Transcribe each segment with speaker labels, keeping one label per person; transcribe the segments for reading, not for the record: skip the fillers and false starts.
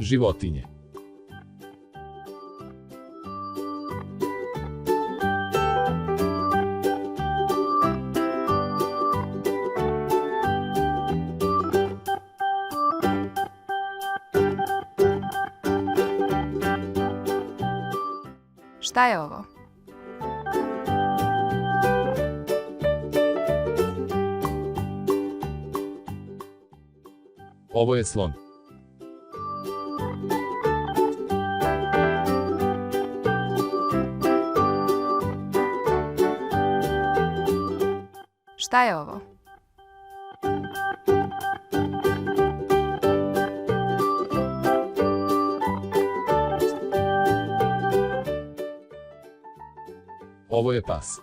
Speaker 1: Životinje.
Speaker 2: Šta je ovo?
Speaker 1: Ovo je slon.
Speaker 2: Šta je ovo?
Speaker 1: Ovo je pas.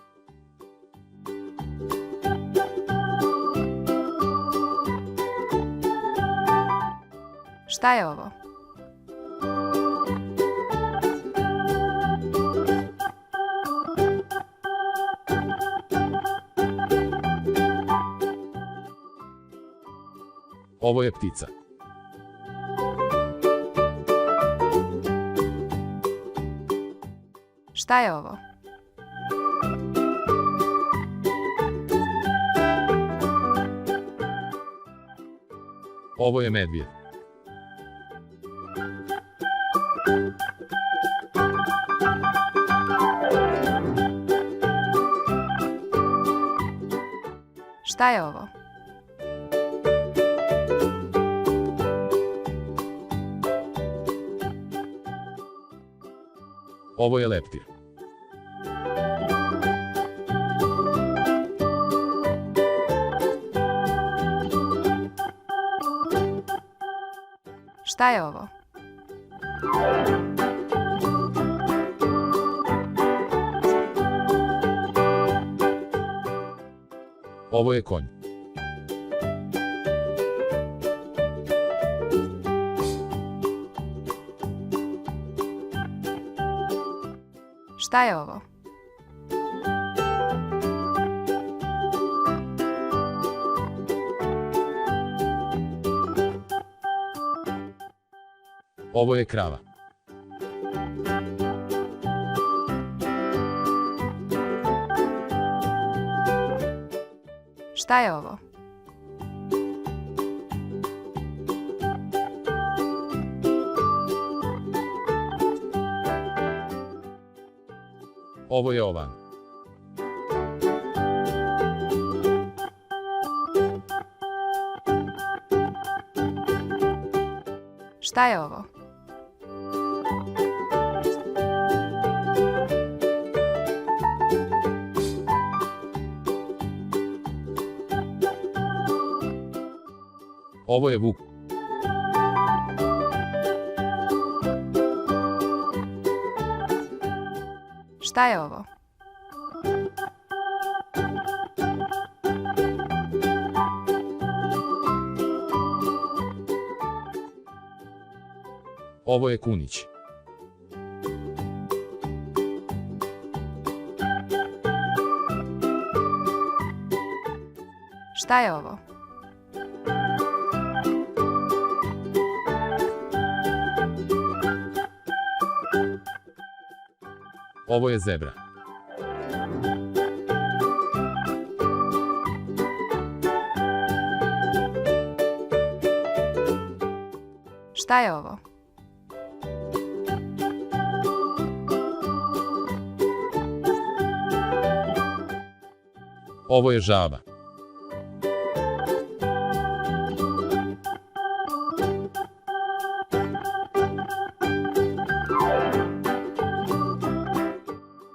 Speaker 2: Šta je ovo?
Speaker 1: Ovo je ptica.
Speaker 2: Šta je ovo?
Speaker 1: Ovo je medvjed.
Speaker 2: Šta je ovo?
Speaker 1: Ovo je leptir.
Speaker 2: Šta je ovo?
Speaker 1: Ovo je konj.
Speaker 2: Šta je ovo?
Speaker 1: Ovo je krava.
Speaker 2: Šta je ovo?
Speaker 1: Ovo je ovan.
Speaker 2: Šta je ovo?
Speaker 1: Ovo je vuk.
Speaker 2: Šta je ovo?
Speaker 1: Ovo je kunić.
Speaker 2: Šta je ovo?
Speaker 1: Ovo je zebra.
Speaker 2: Šta je ovo?
Speaker 1: Ovo je žaba.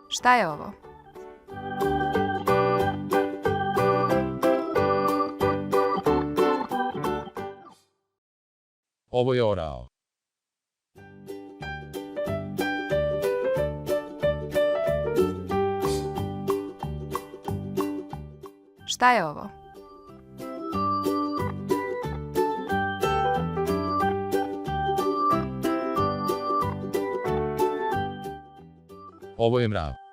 Speaker 2: Šta je ovo?
Speaker 1: Ovo je orao.
Speaker 2: Šta je ovo?
Speaker 1: Ovo je mrav.